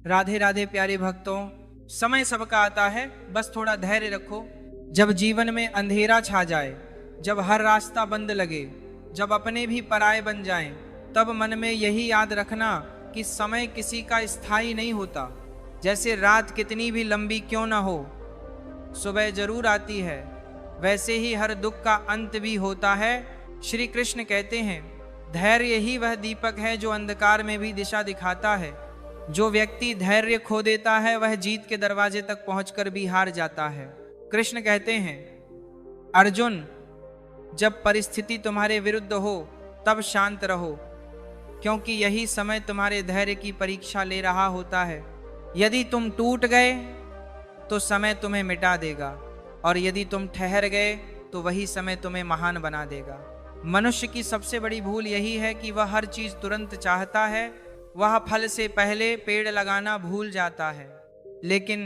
राधे राधे प्यारे भक्तों, समय सबका आता है, बस थोड़ा धैर्य रखो। जब जीवन में अंधेरा छा जाए, जब हर रास्ता बंद लगे, जब अपने भी पराये बन जाएं, तब मन में यही याद रखना कि समय किसी का स्थायी नहीं होता। जैसे रात कितनी भी लंबी क्यों ना हो, सुबह जरूर आती है, वैसे ही हर दुख का अंत भी होता है। श्री कृष्ण कहते हैं, धैर्य ही वह दीपक है जो अंधकार में भी दिशा दिखाता है। जो व्यक्ति धैर्य खो देता है वह जीत के दरवाजे तक पहुंचकर भी हार जाता है। कृष्ण कहते हैं, अर्जुन, जब परिस्थिति तुम्हारे विरुद्ध हो तब शांत रहो, क्योंकि यही समय तुम्हारे धैर्य की परीक्षा ले रहा होता है। यदि तुम टूट गए तो समय तुम्हें मिटा देगा, और यदि तुम ठहर गए तो वही समय तुम्हें महान बना देगा। मनुष्य की सबसे बड़ी भूल यही है कि वह हर चीज तुरंत चाहता है। वह फल से पहले पेड़ लगाना भूल जाता है। लेकिन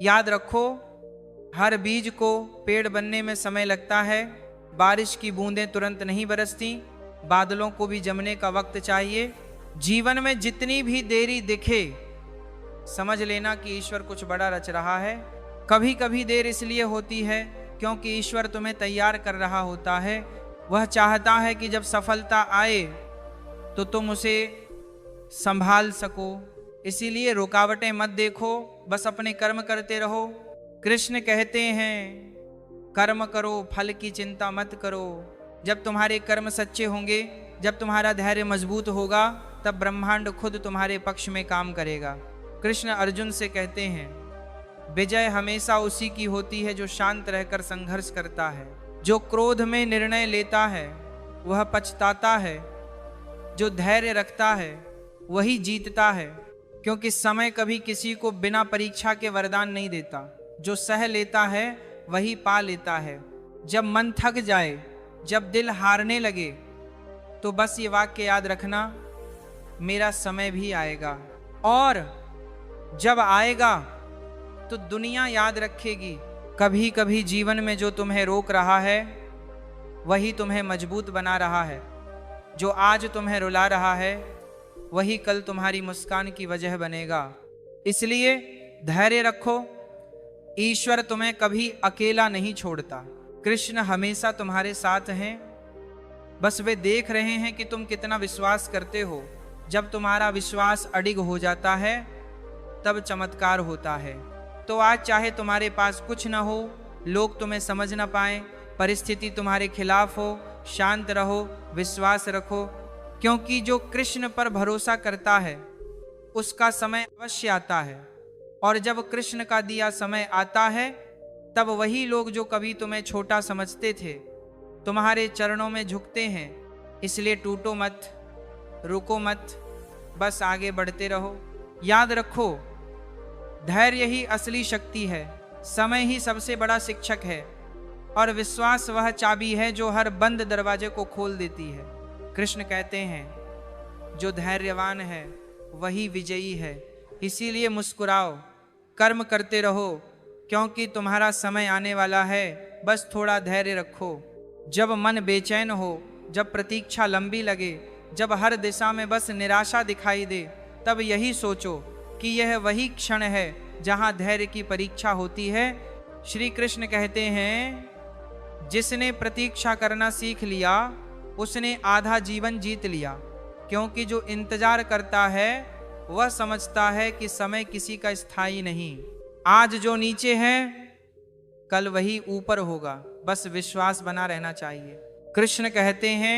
याद रखो, हर बीज को पेड़ बनने में समय लगता है। बारिश की बूंदें तुरंत नहीं बरसती, बादलों को भी जमने का वक्त चाहिए। जीवन में जितनी भी देरी दिखे, समझ लेना कि ईश्वर कुछ बड़ा रच रहा है। कभी कभी देर इसलिए होती है क्योंकि ईश्वर तुम्हें तैयार कर रहा होता है। वह चाहता है कि जब सफलता आए तो तुम उसे संभाल सको। इसीलिए रुकावटें मत देखो, बस अपने कर्म करते रहो। कृष्ण कहते हैं, कर्म करो, फल की चिंता मत करो। जब तुम्हारे कर्म सच्चे होंगे, जब तुम्हारा धैर्य मजबूत होगा, तब ब्रह्मांड खुद तुम्हारे पक्ष में काम करेगा। कृष्ण अर्जुन से कहते हैं, विजय हमेशा उसी की होती है जो शांत रहकर संघर्ष करता है। जो क्रोध में निर्णय लेता है वह पछताता है, जो धैर्य रखता है वही जीतता है। क्योंकि समय कभी किसी को बिना परीक्षा के वरदान नहीं देता। जो सह लेता है वही पा लेता है। जब मन थक जाए, जब दिल हारने लगे, तो बस ये वाक्य याद रखना, मेरा समय भी आएगा। और जब आएगा तो दुनिया याद रखेगी। कभी कभी जीवन में जो तुम्हें रोक रहा है वही तुम्हें मजबूत बना रहा है। जो आज तुम्हें रुला रहा है वही कल तुम्हारी मुस्कान की वजह बनेगा। इसलिए धैर्य रखो। ईश्वर तुम्हें कभी अकेला नहीं छोड़ता। कृष्ण हमेशा तुम्हारे साथ हैं। बस वे देख रहे हैं कि तुम कितना विश्वास करते हो। जब तुम्हारा विश्वास अडिग हो जाता है तब चमत्कार होता है। तो आज चाहे तुम्हारे पास कुछ न हो, लोग तुम्हें समझ न पाए, परिस्थिति तुम्हारे खिलाफ हो, शांत रहो, विश्वास रखो। क्योंकि जो कृष्ण पर भरोसा करता है उसका समय अवश्य आता है। और जब कृष्ण का दिया समय आता है तब वही लोग जो कभी तुम्हें छोटा समझते थे तुम्हारे चरणों में झुकते हैं। इसलिए टूटो मत, रुको मत, बस आगे बढ़ते रहो। याद रखो, धैर्य ही असली शक्ति है, समय ही सबसे बड़ा शिक्षक है, और विश्वास वह चाबी है जो हर बंद दरवाजे को खोल देती है। कृष्ण कहते हैं, जो धैर्यवान है वही विजयी है। इसीलिए मुस्कुराओ, कर्म करते रहो, क्योंकि तुम्हारा समय आने वाला है। बस थोड़ा धैर्य रखो। जब मन बेचैन हो, जब प्रतीक्षा लंबी लगे, जब हर दिशा में बस निराशा दिखाई दे, तब यही सोचो कि यह वही क्षण है जहां धैर्य की परीक्षा होती है। श्री कृष्ण कहते हैं, जिसने प्रतीक्षा करना सीख लिया उसने आधा जीवन जीत लिया। क्योंकि जो इंतजार करता है वह समझता है कि समय किसी का स्थायी नहीं। आज जो नीचे है कल वही ऊपर होगा, बस विश्वास बना रहना चाहिए। कृष्ण कहते हैं,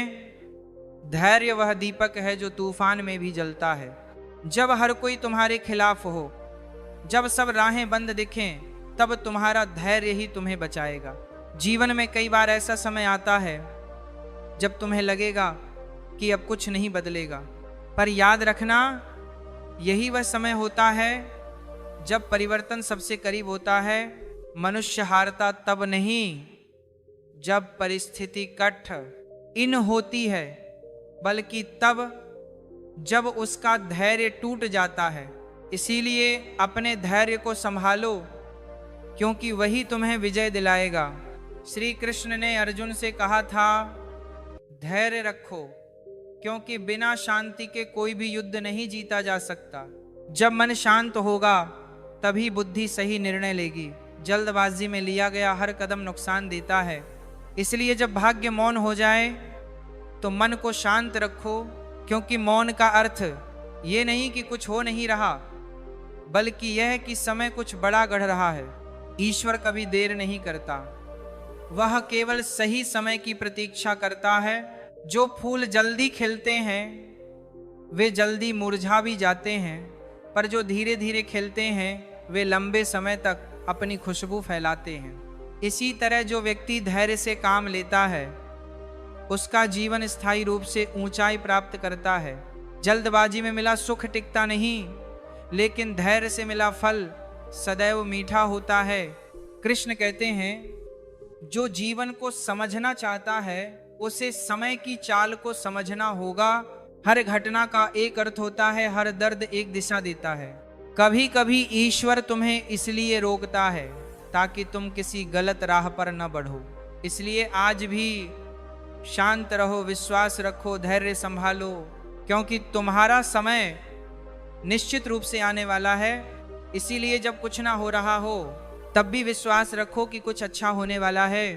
धैर्य वह दीपक है जो तूफान में भी जलता है। जब हर कोई तुम्हारे खिलाफ हो, जब सब राहें बंद दिखें, तब तुम्हारा धैर्य ही तुम्हें बचाएगा। जीवन में कई बार ऐसा समय आता है जब तुम्हें लगेगा कि अब कुछ नहीं बदलेगा, पर याद रखना, यही वह समय होता है जब परिवर्तन सबसे करीब होता है। मनुष्य हारता तब नहीं जब परिस्थिति कठिन होती है, बल्कि तब जब उसका धैर्य टूट जाता है। इसीलिए अपने धैर्य को संभालो, क्योंकि वही तुम्हें विजय दिलाएगा। श्री कृष्ण ने अर्जुन से कहा था, धैर्य रखो, क्योंकि बिना शांति के कोई भी युद्ध नहीं जीता जा सकता। जब मन शांत होगा तभी बुद्धि सही निर्णय लेगी। जल्दबाजी में लिया गया हर कदम नुकसान देता है। इसलिए जब भाग्य मौन हो जाए तो मन को शांत रखो, क्योंकि मौन का अर्थ ये नहीं कि कुछ हो नहीं रहा, बल्कि यह कि समय कुछ बड़ा गढ़ रहा है। ईश्वर कभी देर नहीं करता, वह केवल सही समय की प्रतीक्षा करता है। जो फूल जल्दी खिलते हैं वे जल्दी मुरझा भी जाते हैं, पर जो धीरे धीरे खिलते हैं वे लंबे समय तक अपनी खुशबू फैलाते हैं। इसी तरह जो व्यक्ति धैर्य से काम लेता है उसका जीवन स्थायी रूप से ऊंचाई प्राप्त करता है। जल्दबाजी में मिला सुख टिकता नहीं, लेकिन धैर्य से मिला फल सदैव मीठा होता है। कृष्ण कहते हैं, जो जीवन को समझना चाहता है उसे समय की चाल को समझना होगा। हर घटना का एक अर्थ होता है, हर दर्द एक दिशा देता है। कभी कभी ईश्वर तुम्हें इसलिए रोकता है ताकि तुम किसी गलत राह पर न बढ़ो। इसलिए आज भी शांत रहो, विश्वास रखो, धैर्य संभालो, क्योंकि तुम्हारा समय निश्चित रूप से आने वाला है। इसीलिए जब कुछ ना हो रहा हो तब भी विश्वास रखो कि कुछ अच्छा होने वाला है।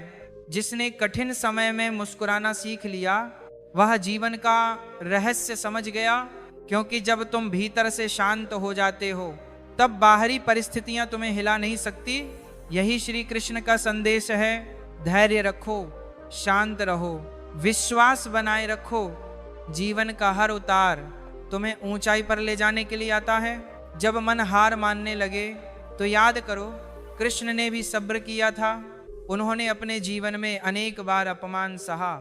जिसने कठिन समय में मुस्कुराना सीख लिया वह जीवन का रहस्य समझ गया, क्योंकि जब तुम भीतर से शांत हो जाते हो तब बाहरी परिस्थितियां तुम्हें हिला नहीं सकती। यही श्री कृष्ण का संदेश है। धैर्य रखो, शांत रहो, विश्वास बनाए रखो। जीवन का हर उतार तुम्हें ऊंचाई पर ले जाने के लिए आता है। जब मन हार मानने लगे तो याद करो, कृष्ण ने भी सब्र किया था। उन्होंने अपने जीवन में अनेक बार अपमान सहा,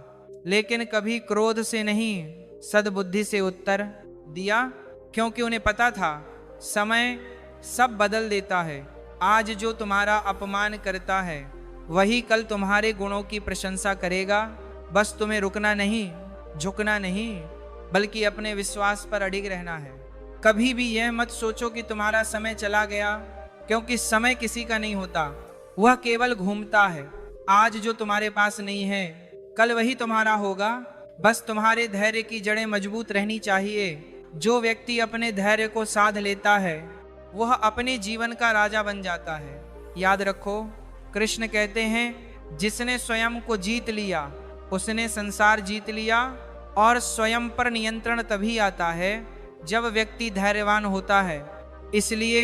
लेकिन कभी क्रोध से नहीं, सद्बुद्धि से उत्तर दिया, क्योंकि उन्हें पता था समय सब बदल देता है। आज जो तुम्हारा अपमान करता है वही कल तुम्हारे गुणों की प्रशंसा करेगा। बस तुम्हें रुकना नहीं, झुकना नहीं, बल्कि अपने विश्वास पर अडिग रहना है। कभी भी यह मत सोचो कि तुम्हारा समय चला गया, क्योंकि समय किसी का नहीं होता, वह केवल घूमता है। आज जो तुम्हारे पास नहीं है कल वही तुम्हारा होगा। बस तुम्हारे धैर्य की जड़ें मजबूत रहनी चाहिए। जो व्यक्ति अपने धैर्य को साध लेता है वह अपने जीवन का राजा बन जाता है। याद रखो, कृष्ण कहते हैं, जिसने स्वयं को जीत लिया उसने संसार जीत लिया। और स्वयं पर नियंत्रण तभी आता है जब व्यक्ति धैर्यवान होता है। इसलिए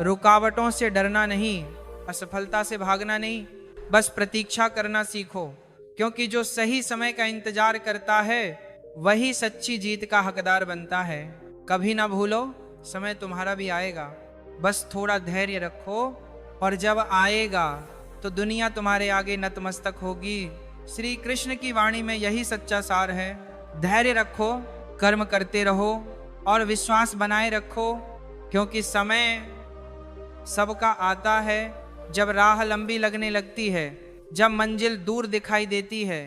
रुकावटों से डरना नहीं, असफलता से भागना नहीं, बस प्रतीक्षा करना सीखो, क्योंकि जो सही समय का इंतजार करता है वही सच्ची जीत का हकदार बनता है। कभी ना भूलो, समय तुम्हारा भी आएगा। बस थोड़ा धैर्य रखो, और जब आएगा तो दुनिया तुम्हारे आगे नतमस्तक होगी। श्री कृष्ण की वाणी में यही सच्चा सार है। धैर्य रखो, कर्म करते रहो और विश्वास बनाए रखो, क्योंकि समय सबका आता है। जब राह लंबी लगने लगती है, जब मंजिल दूर दिखाई देती है,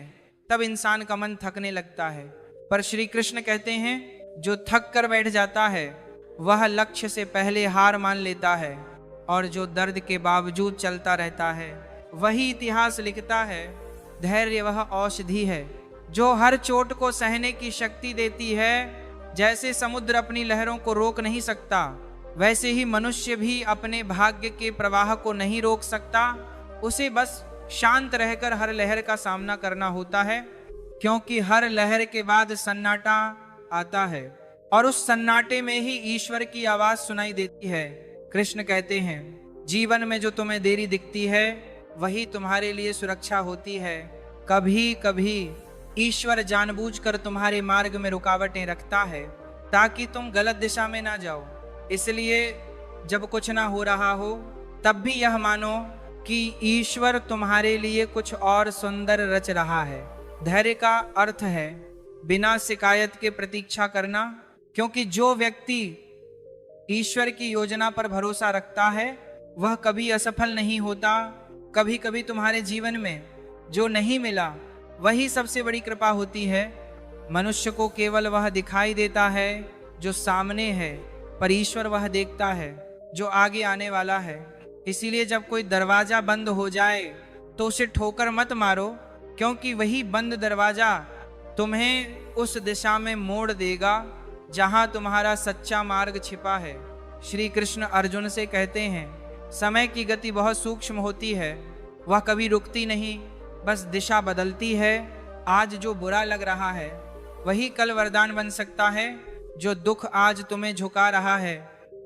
तब इंसान का मन थकने लगता है। पर श्री कृष्ण कहते हैं, जो थक कर बैठ जाता है वह लक्ष्य से पहले हार मान लेता है, और जो दर्द के बावजूद चलता रहता है वही इतिहास लिखता है। धैर्य वह औषधि है जो हर चोट को सहने की शक्ति देती है। जैसे समुद्र अपनी लहरों को रोक नहीं सकता, वैसे ही मनुष्य भी अपने भाग्य के प्रवाह को नहीं रोक सकता। उसे बस शांत रहकर हर लहर का सामना करना होता है, क्योंकि हर लहर के बाद सन्नाटा आता है, और उस सन्नाटे में ही ईश्वर की आवाज सुनाई देती है। कृष्ण कहते हैं, जीवन में जो तुम्हें देरी दिखती है वही तुम्हारे लिए सुरक्षा होती है। कभी कभी ईश्वर जानबूझकर तुम्हारे मार्ग में रुकावटें रखता है ताकि तुम गलत दिशा में ना जाओ। इसलिए जब कुछ ना हो रहा हो तब भी यह मानो कि ईश्वर तुम्हारे लिए कुछ और सुंदर रच रहा है। धैर्य का अर्थ है बिना शिकायत के प्रतीक्षा करना, क्योंकि जो व्यक्ति ईश्वर की योजना पर भरोसा रखता है वह कभी असफल नहीं होता। कभी कभी तुम्हारे जीवन में जो नहीं मिला वही सबसे बड़ी कृपा होती है। मनुष्य को केवल वह दिखाई देता है जो सामने है, पर ईश्वर वह देखता है जो आगे आने वाला है। इसीलिए जब कोई दरवाजा बंद हो जाए तो उसे ठोकर मत मारो, क्योंकि वही बंद दरवाजा तुम्हें उस दिशा में मोड़ देगा जहां तुम्हारा सच्चा मार्ग छिपा है। श्री कृष्ण अर्जुन से कहते हैं, समय की गति बहुत सूक्ष्म होती है, वह कभी रुकती नहीं, बस दिशा बदलती है। आज जो बुरा लग रहा है वही कल वरदान बन सकता है। जो दुख आज तुम्हें झुका रहा है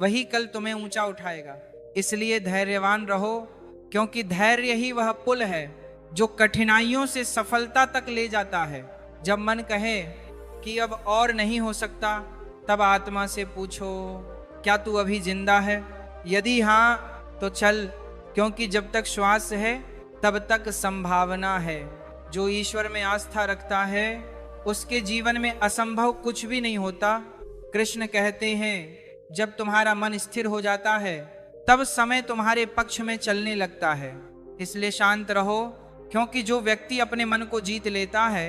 वही कल तुम्हें ऊंचा उठाएगा। इसलिए धैर्यवान रहो, क्योंकि धैर्य ही वह पुल है जो कठिनाइयों से सफलता तक ले जाता है। जब मन कहे कि अब और नहीं हो सकता, तब आत्मा से पूछो, क्या तू अभी जिंदा है? यदि हाँ तो चल, क्योंकि जब तक श्वास है तब तक संभावना है। जो ईश्वर में आस्था रखता है उसके जीवन में असंभव कुछ भी नहीं होता। कृष्ण कहते हैं, जब तुम्हारा मन स्थिर हो जाता है तब समय तुम्हारे पक्ष में चलने लगता है। इसलिए शांत रहो, क्योंकि जो व्यक्ति अपने मन को जीत लेता है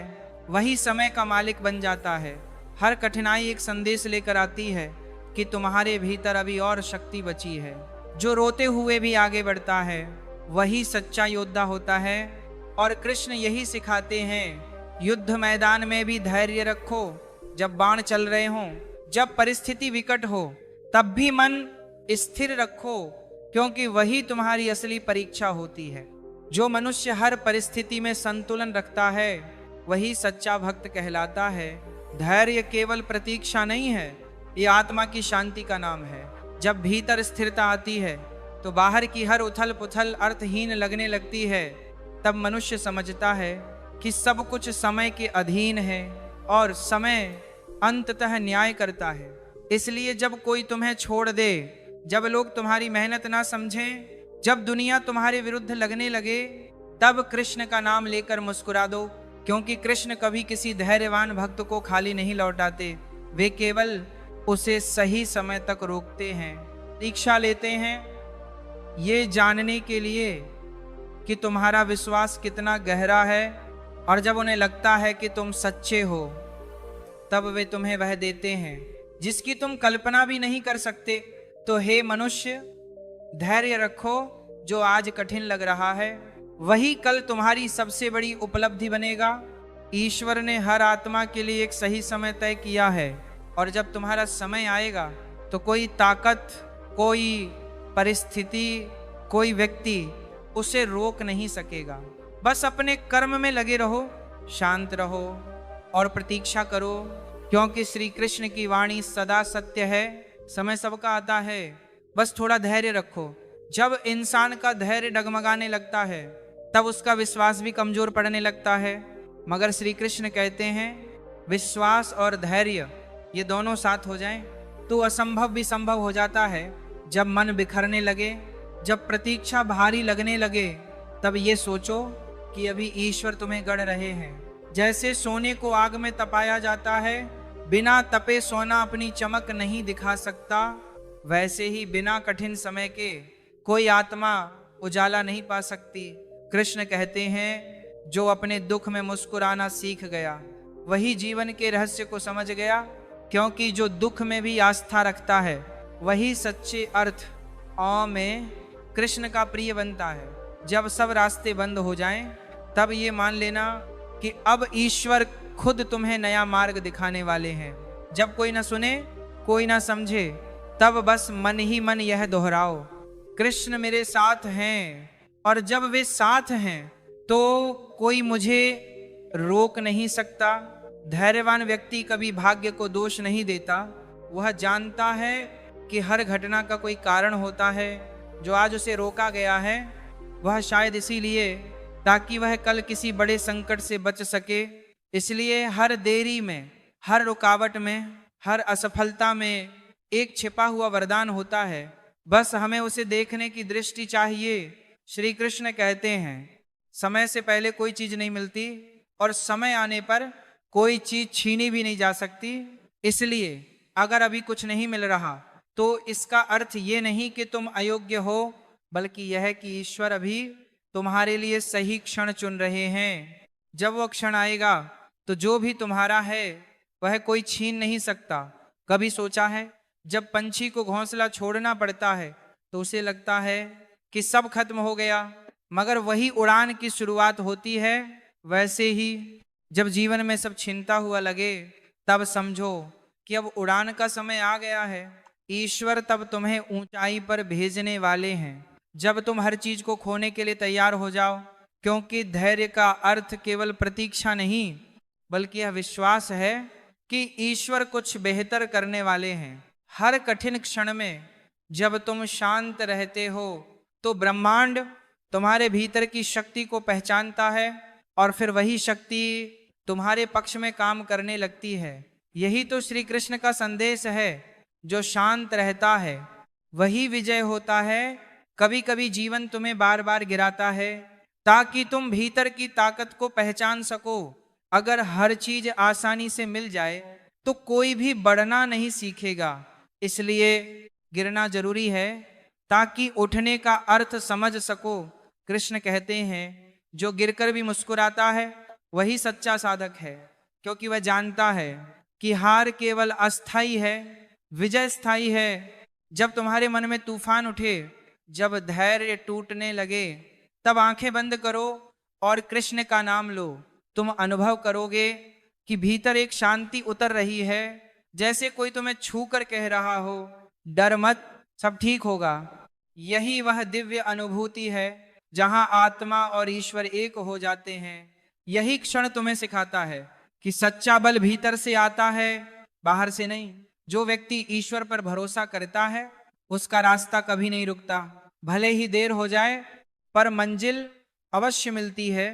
वही समय का मालिक बन जाता है। हर कठिनाई एक संदेश लेकर आती है कि तुम्हारे भीतर अभी और शक्ति बची है। जो रोते हुए भी आगे बढ़ता है वही सच्चा योद्धा होता है। और कृष्ण यही सिखाते हैं, युद्ध मैदान में भी धैर्य रखो। जब बाण चल रहे हों, जब परिस्थिति विकट हो, तब भी मन स्थिर रखो, क्योंकि वही तुम्हारी असली परीक्षा होती है। जो मनुष्य हर परिस्थिति में संतुलन रखता है वही सच्चा भक्त कहलाता है। धैर्य केवल प्रतीक्षा नहीं है, ये आत्मा की शांति का नाम है। जब भीतर स्थिरता आती है तो बाहर की हर उथल पुथल अर्थहीन लगने लगती है। तब मनुष्य समझता है कि सब कुछ समय के अधीन है और समय अंततः न्याय करता है। इसलिए जब कोई तुम्हें छोड़ दे, जब लोग तुम्हारी मेहनत ना समझें, जब दुनिया तुम्हारे विरुद्ध लगने लगे, तब कृष्ण का नाम लेकर मुस्कुरा दो, क्योंकि कृष्ण कभी किसी धैर्यवान भक्त को खाली नहीं लौटाते। वे केवल उसे सही समय तक रोकते हैं, दीक्षा लेते हैं, ये जानने के लिए कि तुम्हारा विश्वास कितना गहरा है। और जब उन्हें लगता है कि तुम सच्चे हो, तब वे तुम्हें वह देते हैं जिसकी तुम कल्पना भी नहीं कर सकते। तो हे मनुष्य, धैर्य रखो। जो आज कठिन लग रहा है वही कल तुम्हारी सबसे बड़ी उपलब्धि बनेगा। ईश्वर ने हर आत्मा के लिए एक सही समय तय किया है, और जब तुम्हारा समय आएगा तो कोई ताकत, कोई परिस्थिति, कोई व्यक्ति उसे रोक नहीं सकेगा। बस अपने कर्म में लगे रहो, शांत रहो और प्रतीक्षा करो, क्योंकि श्री कृष्ण की वाणी सदा सत्य है। समय सबका आता है, बस थोड़ा धैर्य रखो। जब इंसान का धैर्य डगमगाने लगता है तब उसका विश्वास भी कमजोर पड़ने लगता है। मगर श्री कृष्ण कहते हैं, विश्वास और धैर्य ये दोनों साथ हो जाएं तो असंभव भी संभव हो जाता है। जब मन बिखरने लगे, जब प्रतीक्षा भारी लगने लगे, तब ये सोचो कि अभी ईश्वर तुम्हें गढ़ रहे हैं। जैसे सोने को आग में तपाया जाता है, बिना तपे सोना अपनी चमक नहीं दिखा सकता, वैसे ही बिना कठिन समय के कोई आत्मा उजाला नहीं पा सकती। कृष्ण कहते हैं, जो अपने दुख में मुस्कुराना सीख गया वही जीवन के रहस्य को समझ गया, क्योंकि जो दुख में भी आस्था रखता है वही सच्चे अर्थ में कृष्ण का प्रिय बनता है। जब सब रास्ते बंद हो जाएं, तब ये मान लेना कि अब ईश्वर खुद तुम्हें नया मार्ग दिखाने वाले हैं। जब कोई ना सुने, कोई ना समझे, तब बस मन ही मन यह दोहराओ, कृष्ण मेरे साथ हैं। और जब वे साथ हैं तो कोई मुझे रोक नहीं सकता। धैर्यवान व्यक्ति कभी भाग्य को दोष नहीं देता। वह जानता है कि हर घटना का कोई कारण होता है। जो आज उसे रोका गया है वह शायद इसीलिए ताकि वह कल किसी बड़े संकट से बच सके। इसलिए हर देरी में, हर रुकावट में, हर असफलता में एक छिपा हुआ वरदान होता है। बस हमें उसे देखने की दृष्टि चाहिए। श्री कृष्ण कहते हैं, समय से पहले कोई चीज नहीं मिलती और समय आने पर कोई चीज छीनी भी नहीं जा सकती। इसलिए अगर अभी कुछ नहीं मिल रहा तो इसका अर्थ ये नहीं कि तुम अयोग्य हो, बल्कि यह कि ईश्वर अभी तुम्हारे लिए सही क्षण चुन रहे हैं। जब वो क्षण आएगा तो जो भी तुम्हारा है वह कोई छीन नहीं सकता। कभी सोचा है, जब पंछी को घोंसला छोड़ना पड़ता है तो उसे लगता है कि सब खत्म हो गया, मगर वही उड़ान की शुरुआत होती है। वैसे ही जब जीवन में सब छिनता हुआ लगे, तब समझो कि अब उड़ान का समय आ गया है। ईश्वर तब तुम्हें ऊंचाई पर भेजने वाले हैं जब तुम हर चीज को खोने के लिए तैयार हो जाओ। क्योंकि धैर्य का अर्थ केवल प्रतीक्षा नहीं, बल्कि यह विश्वास है कि ईश्वर कुछ बेहतर करने वाले हैं। हर कठिन क्षण में जब तुम शांत रहते हो तो ब्रह्मांड तुम्हारे भीतर की शक्ति को पहचानता है और फिर वही शक्ति तुम्हारे पक्ष में काम करने लगती है। यही तो श्री कृष्ण का संदेश है, जो शांत रहता है वही विजय होता है। कभी कभी जीवन तुम्हें बार बार गिराता है ताकि तुम भीतर की ताकत को पहचान सको। अगर हर चीज आसानी से मिल जाए तो कोई भी बढ़ना नहीं सीखेगा। इसलिए गिरना जरूरी है ताकि उठने का अर्थ समझ सको। कृष्ण कहते हैं, जो गिरकर भी मुस्कुराता है वही सच्चा साधक है, क्योंकि वह जानता है कि हार केवल अस्थाई है, विजय स्थायी है। जब तुम्हारे मन में तूफान उठे, जब धैर्य टूटने लगे, तब आंखें बंद करो और कृष्ण का नाम लो। तुम अनुभव करोगे कि भीतर एक शांति उतर रही है, जैसे कोई तुम्हें छू कर कह रहा हो, डर मत, सब ठीक होगा। यही वह दिव्य अनुभूति है जहां आत्मा और ईश्वर एक हो जाते हैं। यही क्षण तुम्हें सिखाता है कि सच्चा बल भीतर से आता है, बाहर से नहीं। जो व्यक्ति ईश्वर पर भरोसा करता है उसका रास्ता कभी नहीं रुकता। भले ही देर हो जाए पर मंजिल अवश्य मिलती है।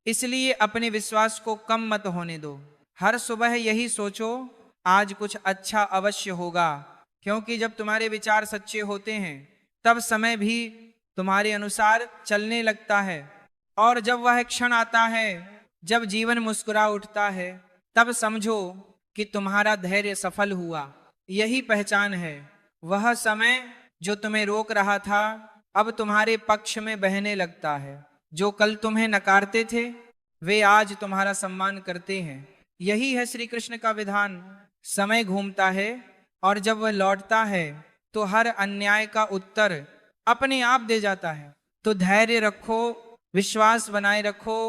इसलिए अपने विश्वास को कम मत होने दो। हर सुबह यही सोचो, आज कुछ अच्छा अवश्य होगा। क्योंकि जब तुम्हारे विचार सच्चे होते हैं तब समय भी तुम्हारे अनुसार चलने लगता है। और जब वह क्षण आता है जब जीवन मुस्कुरा उठता है, तब समझो कि तुम्हारा धैर्य सफल हुआ। यही पहचान है। वह समय जो तुम्हें रोक रहा था अब तुम्हारे पक्ष में बहने लगता है। जो कल तुम्हें नकारते थे वे आज तुम्हारा सम्मान करते हैं। यही है श्री कृष्ण का विधान। समय घूमता है और जब वह लौटता है तो हर अन्याय का उत्तर अपने आप दे जाता है। तो धैर्य रखो, विश्वास बनाए रखो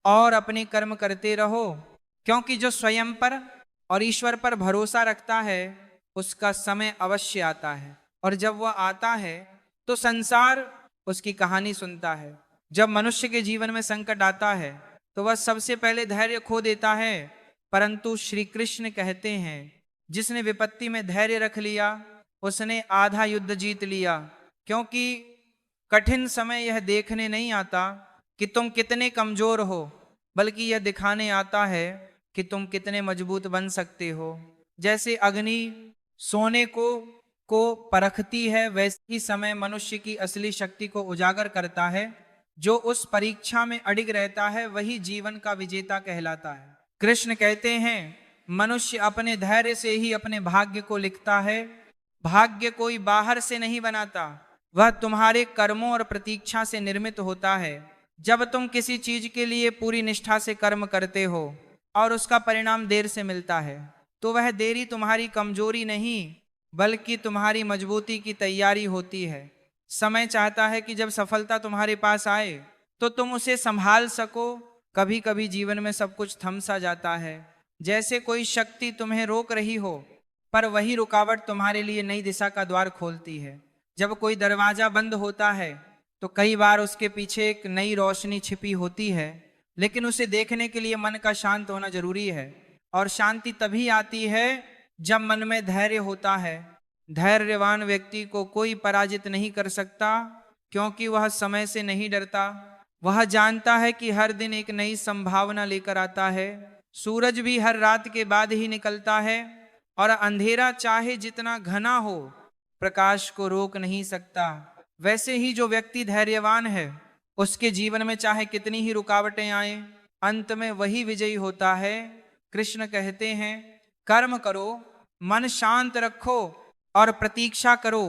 और अपने कर्म करते रहो। क्योंकि जो स्वयं पर और ईश्वर पर भरोसा रखता है उसका समय अवश्य आता है। और जब वह आता है तो संसार उसकी कहानी सुनता है। जब मनुष्य के जीवन में संकट आता है तो वह सबसे पहले धैर्य खो देता है। परंतु श्री कृष्ण कहते हैं, जिसने विपत्ति में धैर्य रख लिया उसने आधा युद्ध जीत लिया। क्योंकि कठिन समय यह देखने नहीं आता कि तुम कितने कमजोर हो, बल्कि यह दिखाने आता है कि तुम कितने मजबूत बन सकते हो। जैसे अग्नि सोने को परखती है, वैसे ही समय मनुष्य की असली शक्ति को उजागर करता है। जो उस परीक्षा में अडिग रहता है वही जीवन का विजेता कहलाता है। कृष्ण कहते हैं, मनुष्य अपने धैर्य से ही अपने भाग्य को लिखता है। भाग्य कोई बाहर से नहीं बनाता, वह तुम्हारे कर्मों और प्रतीक्षा से निर्मित होता है। जब तुम किसी चीज के लिए पूरी निष्ठा से कर्म करते हो और उसका परिणाम देर से मिलता है, तो वह देरी तुम्हारी कमजोरी नहीं बल्कि तुम्हारी मजबूती की तैयारी होती है। समय चाहता है कि जब सफलता तुम्हारे पास आए तो तुम उसे संभाल सको। कभी कभी जीवन में सब कुछ थम सा जाता है, जैसे कोई शक्ति तुम्हें रोक रही हो, पर वही रुकावट तुम्हारे लिए नई दिशा का द्वार खोलती है। जब कोई दरवाजा बंद होता है तो कई बार उसके पीछे एक नई रोशनी छिपी होती है, लेकिन उसे देखने के लिए मन का शांत होना जरूरी है। और शांति तभी आती है जब मन में धैर्य होता है। धैर्यवान व्यक्ति को कोई पराजित नहीं कर सकता, क्योंकि वह समय से नहीं डरता। वह जानता है कि हर दिन एक नई संभावना लेकर आता है। सूरज भी हर रात के बाद ही निकलता है और अंधेरा चाहे जितना घना हो प्रकाश को रोक नहीं सकता। वैसे ही जो व्यक्ति धैर्यवान है उसके जीवन में चाहे कितनी ही रुकावटें आए, अंत में वही विजयी होता है। कृष्ण कहते हैं, कर्म करो, मन शांत रखो और प्रतीक्षा करो।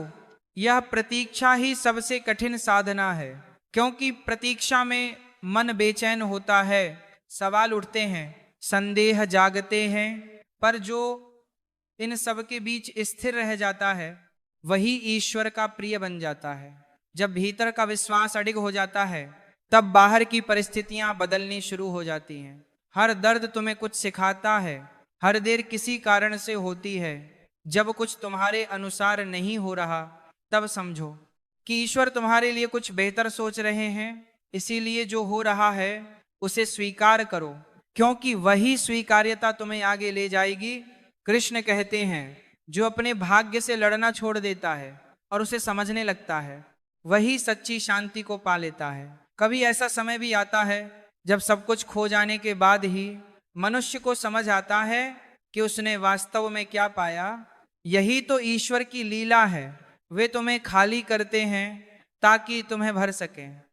यह प्रतीक्षा ही सबसे कठिन साधना है, क्योंकि प्रतीक्षा में मन बेचैन होता है, सवाल उठते हैं, संदेह जागते हैं। पर जो इन सब के बीच स्थिर रह जाता है वही ईश्वर का प्रिय बन जाता है। जब भीतर का विश्वास अडिग हो जाता है तब बाहर की परिस्थितियां बदलनी शुरू हो जाती हैं। हर दर्द तुम्हें कुछ सिखाता है, हर देर किसी कारण से होती है। जब कुछ तुम्हारे अनुसार नहीं हो रहा, तब समझो कि ईश्वर तुम्हारे लिए कुछ बेहतर सोच रहे हैं। इसीलिए जो हो रहा है उसे स्वीकार करो, क्योंकि वही स्वीकार्यता तुम्हें आगे ले जाएगी। कृष्ण कहते हैं, जो अपने भाग्य से लड़ना छोड़ देता है और उसे समझने लगता है, वही सच्ची शांति को पा लेता है। कभी ऐसा समय भी आता है जब सब कुछ खो जाने के बाद ही मनुष्य को समझ आता है कि उसने वास्तव में क्या पाया। यही तो ईश्वर की लीला है। वे तुम्हें खाली करते हैं ताकि तुम्हें भर सकें।